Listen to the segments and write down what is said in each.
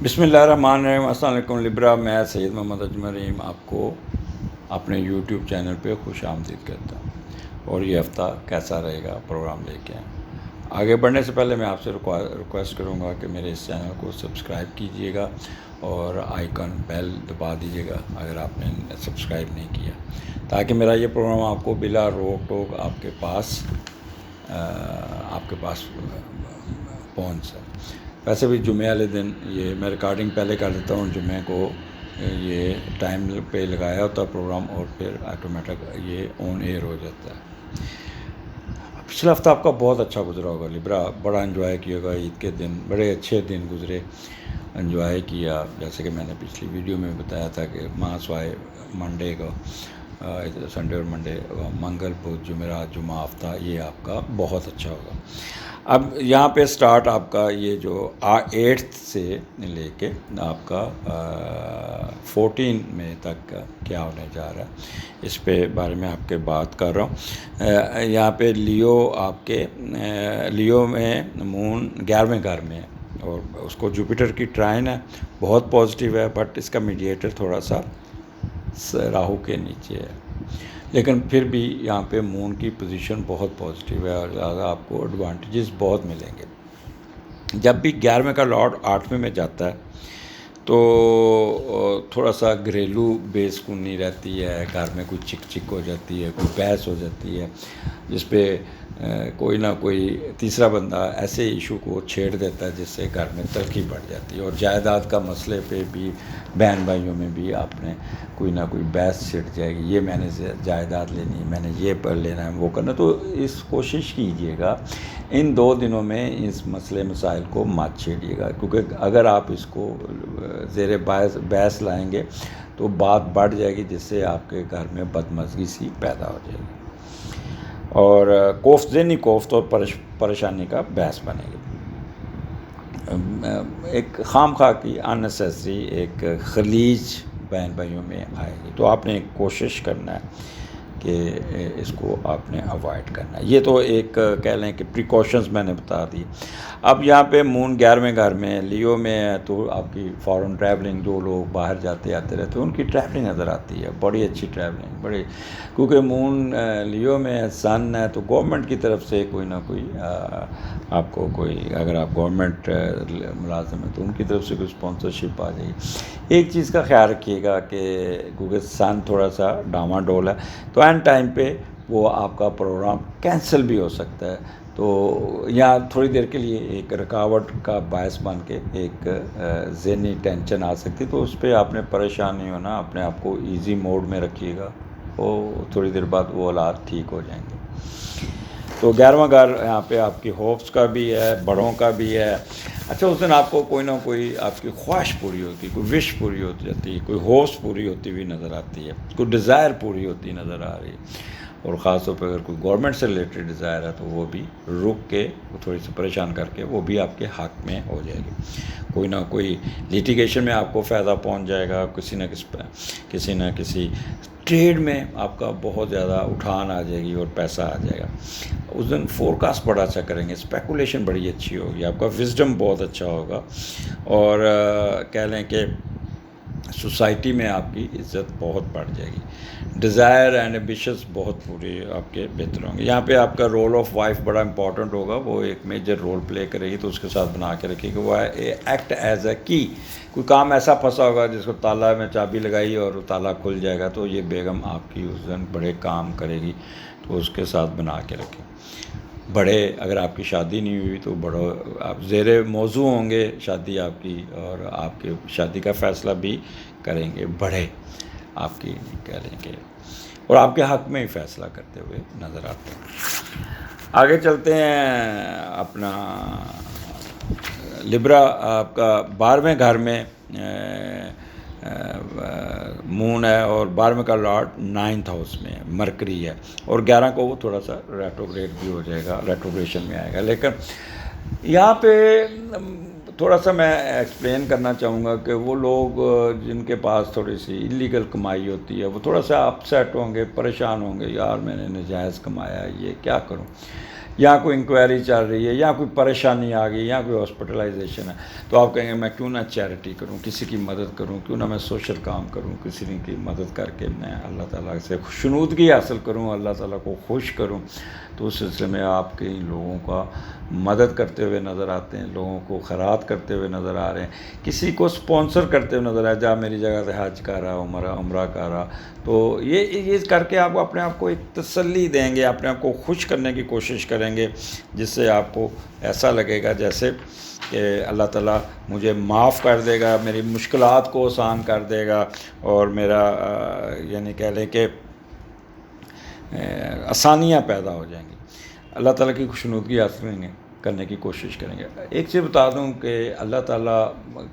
بسم اللہ الرحمن الرحیم۔ السلام علیکم لبرا، میں سید محمد اجمل رحیم آپ کو اپنے یوٹیوب چینل پہ خوش آمدید کرتا ہوں، اور یہ ہفتہ کیسا رہے گا پروگرام لے کے آگے بڑھنے سے پہلے میں آپ سے ریکویسٹ کروں گا کہ میرے اس چینل کو سبسکرائب کیجئے گا اور آئیکن بیل دبا دیجیے گا اگر آپ نے سبسکرائب نہیں کیا، تاکہ میرا یہ پروگرام آپ کو بلا روک ٹوک آپ کے پاس پہنچ سکے۔ ویسے بھی جمعہ والے دن یہ میں ریکارڈنگ پہلے کر دیتا ہوں، جمعہ کو یہ ٹائم پہ لگایا ہوتا ہے پروگرام، اور پھر آٹومیٹک یہ آن ایئر ہو جاتا ہے۔ پچھلا ہفتہ آپ کا بہت اچھا گزرا ہوگا لبرا، بڑا انجوائے کیا ہوگا، عید کے دن بڑے اچھے دن گزرے، انجوائے کیا، جیسے کہ میں نے پچھلی ویڈیو میں بتایا تھا کہ ماہ سوائے منڈے کو، سنڈے اور منڈے، منگل بدھ جمعرات جمعہ ہفتہ یہ آپ کا بہت اچھا ہوگا۔ اب یہاں پہ سٹارٹ آپ کا یہ جو 8 سے لے کے آپ کا 14 میں تک کیا ہونے جا رہا ہے، اس پہ بارے میں آپ کے بات کر رہا ہوں۔ یہاں پہ لیو آپ کے لیو میں مون 11ویں گھر میں ہے، اور اس کو جوپیٹر کی ٹرائن ہے، بہت پازیٹیو ہے، بٹ اس کا میڈیٹر تھوڑا سا راہو کے نیچے ہے، لیکن پھر بھی یہاں پہ مون کی پوزیشن بہت پازیٹیو ہے، اور زیادہ آپ کو ایڈوانٹیجز بہت ملیں گے۔ جب بھی 11ویں کا لارڈ 8ویں میں جاتا ہے تو تھوڑا سا گھریلو بے سکونی رہتی ہے، گھر میں کوئی چک چک ہو جاتی ہے، کوئی بحث ہو جاتی ہے، جس پہ کوئی نہ کوئی تیسرا بندہ ایسے ایشو کو چھیڑ دیتا ہے جس سے گھر میں تلخی بڑھ جاتی ہے، اور جائیداد کا مسئلے پہ بھی بہن بھائیوں میں بھی آپ نے کوئی نہ کوئی بحث چھڑ جائے گی، یہ میں نے جائیداد لینی ہے، میں نے یہ پر لینا ہے، وہ کرنا۔ تو اس کوشش کیجئے گا ان 2 دنوں میں اس مسئلے مسائل کو مت چھیڑیے گا، کیونکہ اگر آپ اس کو زیر بحث لائیں گے تو بات بڑھ جائے گی، جس سے آپ کے گھر میں بدمزگی سی پیدا ہو جائے گی، اور ذہنی کوفت اور پریشانی کا باعث بنے گی۔ ایک خام خواہ کی اننیسیسری ایک خلیج بہن بھائیوں میں آئے گی، تو آپ نے کوشش کرنا ہے کہ اس کو آپ نے اوائڈ کرنا ہے۔ یہ تو ایک کہہ لیں کہ پریکاشنز میں نے بتا دی۔ اب یہاں پہ مون 11ویں گھر میں لیو میں ہے، تو آپ کی فارن ٹریولنگ، جو لوگ باہر جاتے آتے رہتے ہیں ان کی ٹریولنگ نظر آتی ہے، بڑی اچھی ٹریولنگ، بڑی، کیونکہ مون لیو میں سن ہے، تو گورنمنٹ کی طرف سے کوئی نہ کوئی آپ کو کوئی، اگر آپ گورنمنٹ ملازم ہیں تو ان کی طرف سے کوئی اسپانسرشپ آ جائے گی۔ ایک چیز کا خیال رکھیے گا کہ کیونکہ سن تھوڑا سا ڈاما ڈول ہے، تو اینڈ ٹائم پہ وہ آپ کا پروگرام کینسل بھی ہو سکتا ہے، تو یا تھوڑی دیر کے لیے ایک رکاوٹ کا باعث بن کے ایک ذہنی ٹینشن آ سکتی، تو اس پہ آپ نے پریشان نہیں ہونا، اپنے آپ کو ایزی موڈ میں رکھیے گا، وہ تھوڑی دیر بعد وہ حالات ٹھیک ہو جائیں گے۔ تو 11واں گھر یہاں پہ آپ کی ہوپس کا بھی ہے، بڑوں کا بھی ہے۔ اچھا، اس دن آپ کو کوئی نہ کوئی آپ کی خواہش پوری ہوتی ہے، کوئی وش پوری ہو جاتی ہے، کوئی ہوپس پوری ہوتی ہوئی نظر آتی ہے، کوئی ڈیزائر پوری ہوتی نظر آ رہی ہے، اور خاص طور پہ اگر کوئی گورنمنٹ سے ریلیٹڈ ڈیزائر ہے تو وہ بھی رک کے تھوڑی سی پریشان کر کے وہ بھی آپ کے حق میں ہو جائے گی۔ کوئی نہ کوئی لیٹیگیشن میں آپ کو فائدہ پہنچ جائے گا، کسی نہ کسی ٹریڈ میں آپ کا بہت زیادہ اٹھان آ جائے گی اور پیسہ آ جائے گا۔ اس دن فورکاسٹ بڑا اچھا کریں گے، اسپیکولیشن بڑی اچھی ہوگی، آپ کا وزڈم بہت اچھا ہوگا، اور کہہ لیں کہ سوسائٹی میں آپ کی عزت بہت بڑھ جائے گی، ڈیزائر اینڈ ایمبیشنز بہت پورے آپ کے بہتر ہوں گے۔ یہاں پہ آپ کا رول آف وائف بڑا امپورٹنٹ ہوگا، وہ ایک میجر رول پلے کرے گی، تو اس کے ساتھ بنا کے رکھیے کہ وہ ایکٹ ایز اے کی، کوئی کام ایسا پھنسا ہوگا جس کو تالا میں چابی لگائی اور وہ تالا کھل جائے گا، تو یہ بیگم آپ کی اس دن بڑے کام کرے گی، تو اس کے ساتھ بنا کے رکھیں۔ بڑے، اگر آپ کی شادی نہیں ہوئی تو بڑوں آپ زیر موضوع ہوں گے شادی آپ کی، اور آپ کے شادی کا فیصلہ بھی کریں گے بڑے، آپ کی کہہ لیں کہ، اور آپ کے حق میں ہی فیصلہ کرتے ہوئے نظر آتے ہیں۔ آگے چلتے ہیں، اپنا لبرا آپ کا 12ویں گھر میں مون ہے، اور 12ویں کا لارڈ 9th ہاؤس میں مرکری ہے، اور 11 کو وہ تھوڑا سا ریٹروگریڈ بھی ہو جائے گا، ریٹروگریشن میں آئے گا۔ لیکن یہاں پہ تھوڑا سا میں ایکسپلین کرنا چاہوں گا کہ وہ لوگ جن کے پاس تھوڑی سی انلیگل کمائی ہوتی ہے، وہ تھوڑا سا اپ سیٹ ہوں گے، پریشان ہوں گے، یار میں نے ناجائز کمایا ہے، یہ کیا کروں۔ یا کوئی انکوائری چل رہی ہے یا کوئی پریشانی آ گئی یا کوئی ہاسپٹلائزیشن ہے، تو آپ کہیں گے میں کیوں نہ چیریٹی کروں، کسی کی مدد کروں، کیوں نہ میں سوشل کام کروں، کسی کی مدد کر کے میں اللہ تعالیٰ سے خوشنودگی حاصل کروں، اللہ تعالیٰ کو خوش کروں۔ تو اس سلسلے میں آپ کئی لوگوں کا مدد کرتے ہوئے نظر آتے ہیں، لوگوں کو خیرات کرتے ہوئے نظر آ رہے ہیں، کسی کو سپانسر کرتے ہوئے نظر آ جا میری جگہ سے حج کر رہا، عمرہ کر رہا۔ تو یہ کر کے آپ اپنے آپ کو ایک تسلی دیں گے، اپنے آپ کو خوش کرنے کی کوشش کریں گے، جس سے آپ کو ایسا لگے گا جیسے کہ اللہ تعالیٰ مجھے معاف کر دے گا، میری مشکلات کو آسان کر دے گا، اور میرا یعنی کہہ لیں کہ آسانیاں پیدا ہو جائیں گی، اللہ تعالیٰ کی خوشنودگی حاصل کرنے کی کوشش کریں گے۔ ایک چیز بتا دوں کہ اللہ تعالیٰ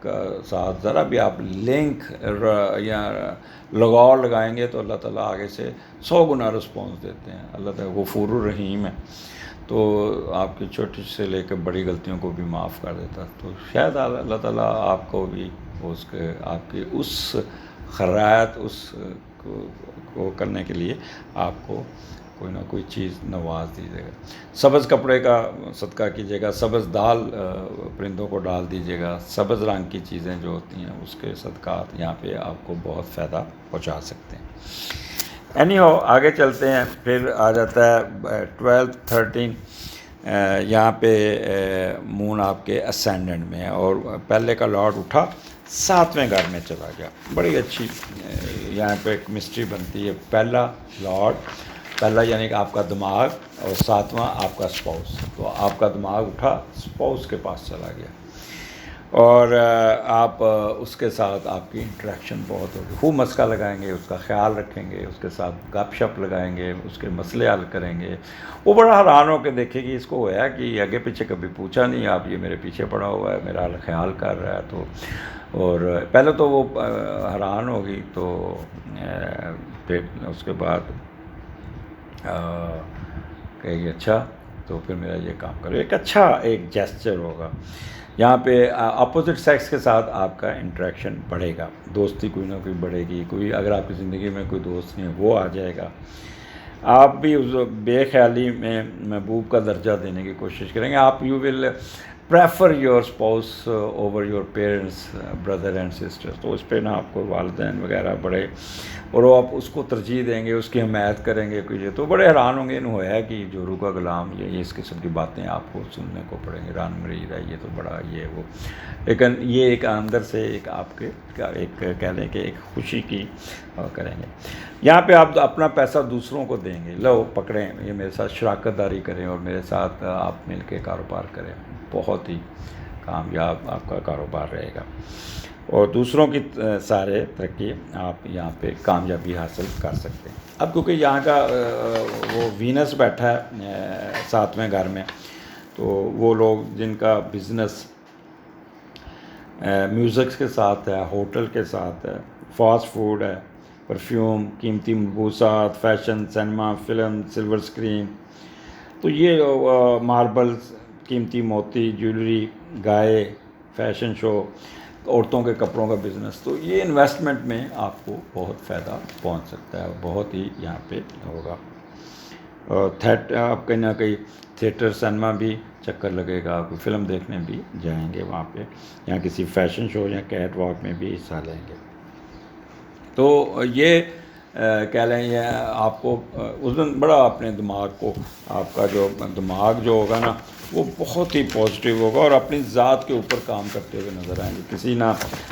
کا ساتھ ذرا بھی آپ لنک یا لگاؤ لگائیں گے تو اللہ تعالیٰ آگے سے 100 گنا رسپانس دیتے ہیں۔ اللہ تعالیٰ غفور الرحیم ہے، تو آپ کی چھوٹی سے لے کے بڑی غلطیوں کو بھی معاف کر دیتا۔ تو شاید اللہ تعالیٰ آپ کو بھی آپ کی اس خیرات کو کرنے کے لیے آپ کو کوئی نہ کوئی چیز نواز دیجیے گا۔ سبز کپڑے کا صدقہ کیجیے گا، سبز دال پرندوں کو ڈال دیجیے گا، سبز رنگ کی چیزیں جو ہوتی ہیں اس کے صدقات یہاں پہ آپ کو بہت فائدہ پہنچا سکتے ہیں۔ آگے چلتے ہیں، پھر آ جاتا ہے 12 13 یہاں پہ مون آپ کے اسینڈنٹ میں ہے، اور پہلے کا لارڈ اٹھا 7ویں گھر میں چلا گیا۔ بڑی اچھی یہاں پہ ایک مسٹری بنتی ہے، پہلا یعنی کہ آپ کا دماغ، اور 7واں آپ کا اسپاؤس۔ تو آپ کا دماغ اٹھا اسپاؤس کے پاس چلا گیا، اور آپ اس کے ساتھ آپ کی انٹریکشن بہت ہوگی، خوب مسکا لگائیں گے، اس کا خیال رکھیں گے، اس کے ساتھ گپ شپ لگائیں گے، اس کے مسئلے حل کریں گے۔ وہ بڑا حیران ہو کے دیکھے گی اس کو ہوا کہ آگے پیچھے کبھی پوچھا نہیں، آپ یہ میرے پیچھے پڑا ہوا ہے، میرا خیال کر رہا ہے۔ تو اور پہلے تو وہ حیران ہوگی، تو پھر اس کے بعد کہے گی اچھا تو پھر میرا یہ کام کرو، ایک اچھا ایک جیسچر ہوگا۔ یہاں پہ اپوزٹ سیکس کے ساتھ آپ کا انٹریکشن بڑھے گا، دوستی کوئی نہ کوئی بڑھے گی، کوئی اگر آپ کی زندگی میں کوئی دوست نہیں ہے وہ آ جائے گا۔ آپ بھی اس بے خیالی میں محبوب کا درجہ دینے کی کوشش کریں گے۔ آپ you will prefer your spouse over your parents, brother and sister. تو اس پہ نا آپ کو والدین وغیرہ بڑے، اور وہ آپ اس کو ترجیح دیں گے، اس کی حمایت کریں گے۔ کوئی تو بڑے حیران ہوں گے، انہوں ہوا ہے کہ جورو کا غلام، یہ اس قسم کی باتیں آپ کو سننے کو پڑیں گے، ران مرید ہے یہ تو بڑا یہ وہ، لیکن یہ ایک اندر سے ایک آپ کے ایک کہہ لیں کہ ایک خوشی کی کریں گے۔ یہاں پہ آپ اپنا پیسہ دوسروں کو دیں گے، لو پکڑیں، یہ میرے ساتھ شراکت داری کریں اور میرے ساتھ آپ مل کے کاروبار کریں، بہت ہی کامیاب آپ کا کاروبار رہے گا، اور دوسروں کی سارے ترقی آپ یہاں پہ کامیابی حاصل کر سکتے ہیں۔ اب کیونکہ یہاں کا وہ وینس بیٹھا ہے 7ویں گھر میں، تو وہ لوگ جن کا بزنس میوزک کے ساتھ ہے، ہوٹل کے ساتھ ہے، فاسٹ فوڈ ہے، پرفیوم، قیمتی ملبوسات، fashion, cinema, film, silver screen, تو یہ ماربلز، قیمتی موتی، جیولری، گائے، فیشن شو، عورتوں کے کپڑوں کا بزنس، تو یہ انویسٹمنٹ میں آپ کو بہت فائدہ پہنچ سکتا ہے، بہت ہی یہاں پہ ہوگا۔ اور آپ کہیں نہ کہیں تھیٹر، سینما بھی چکر لگے گا، کوئی فلم دیکھنے بھی جائیں گے وہاں پہ، یا کسی فیشن شو یا کیٹ واک میں بھی حصہ لیں گے۔ تو یہ کہہ لیں یہ آپ کو اس دن بڑا اپنے دماغ کو، آپ کا جو دماغ جو ہوگا نا وہ بہت ہی پازیٹیو ہوگا، اور اپنی ذات کے اوپر کام کرتے ہوئے نظر آئیں گے۔ کسی نہ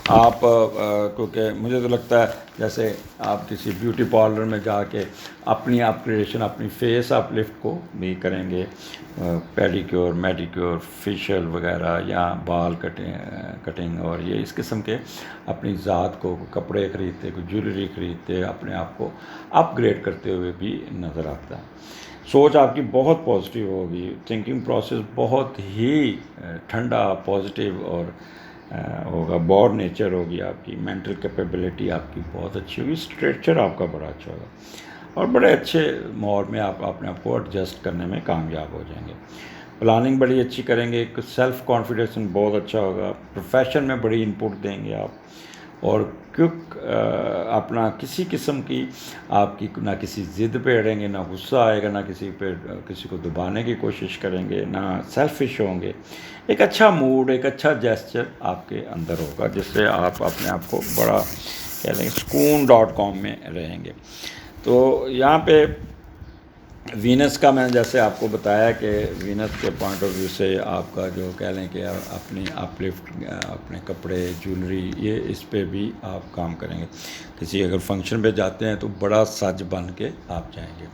آپ کیونکہ مجھے تو لگتا ہے جیسے آپ کسی بیوٹی پارلر میں جا کے اپنی اپگریڈیشن، اپنی فیس اپ لفٹ کو بھی کریں گے، پیڈیکیور، میڈیکیور، فیشیل وغیرہ، یا بال کٹنگ اور یہ اس قسم کے اپنی ذات کو، کپڑے خریدتے، کوئی جیولری خریدتے، اپنے آپ کو اپ گریڈ کرتے ہوئے بھی نظر آتا ہے۔ سوچ آپ کی بہت پازیٹیو ہوگی، تھنکنگ پروسیس بہت ہی ٹھنڈا، پازیٹیو اور ہوگا، باڈ نیچر ہوگی آپ کی، مینٹل کیپیبلٹی آپ کی بہت اچھی ہوگی، اسٹرکچر آپ کا بڑا اچھا ہوگا، اور بڑے اچھے موڈ میں آپ اپنے آپ کو ایڈجسٹ کرنے میں کامیاب ہو جائیں گے۔ پلاننگ بڑی اچھی کریں گے، سیلف کانفیڈنس بہت اچھا ہوگا، پروفیشن میں بڑی انپٹ دیں گے آپ، اور کیک اپنا کسی قسم کی آپ کی نہ کسی ضد پہ اڑیں گے، نہ غصہ آئے گا، نہ کسی کو دبانے کی کوشش کریں گے، نہ سیلفش ہوں گے. ایک اچھا موڈ، ایک اچھا جیسچر آپ کے اندر ہوگا، جس سے آپ اپنے آپ کو بڑا کہہ لیں سکون.com میں رہیں گے. تو یہاں پہ وینس کا میں نے جیسے آپ کو بتایا کہ وینس کے پوائنٹ آف ویو سے آپ کا جو کہہ لیں کہ اپنی اپ لفٹ، اپنے کپڑے، جولری، یہ اس پہ بھی آپ کام کریں گے. کسی اگر فنکشن پہ جاتے ہیں تو بڑا سج بن کے آپ جائیں گے.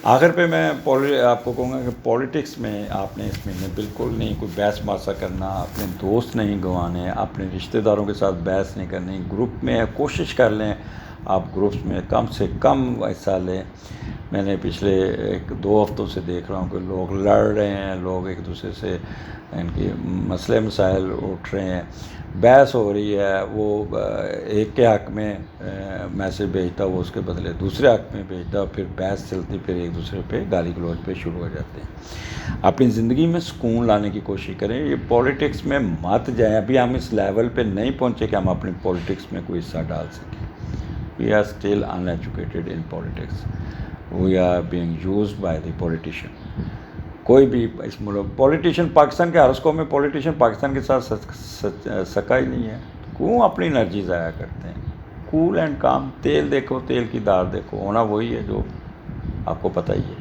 آخر پہ میں آپ کو کہوں گا کہ پولیٹکس میں آپ نے اس مہینے بالکل نہیں کوئی بحث مباحثہ کرنا، اپنے دوست نہیں گنوانے، اپنے رشتہ داروں کے ساتھ بحث نہیں کرنی. گروپ میں کوشش کر لیں آپ گروپس میں کم سے کم حصہ لیں. میں نے پچھلے 1-2 ہفتوں سے دیکھ رہا ہوں کہ لوگ لڑ رہے ہیں، لوگ ایک دوسرے سے ان کی مسئلے مسائل اٹھ رہے ہیں، بحث ہو رہی ہے. وہ ایک کے حق میں میسج بھیجتا، وہ اس کے بدلے دوسرے حق میں بھیجتا، پھر بحث چلتی، پھر ایک دوسرے پہ گالی گلوچ پہ شروع ہو جاتے ہیں. اپنی زندگی میں سکون لانے کی کوشش کریں. یہ پولیٹکس میں مت جائیں. ابھی ہم اس لیول پہ نہیں پہنچے کہ ہم اپنی پولیٹکس میں کوئی حصہ ڈال سکیں. We are still uneducated in politics. We are being used by the politician. کوئی بھی اس ملک پولیٹیشین، پاکستان کے ہر اس قوم میں پولیٹیشین پاکستان کے ساتھ سکا ہی نہیں ہے. کیوں اپنی انرجی ضائع کرتے ہیں؟ کول اینڈ کام. تیل دیکھو، تیل کی دار دیکھو، ہونا وہی ہے جو آپ کو پتہ ہی ہے.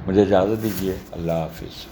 مجھے اجازت دیجیے. اللہ حافظ.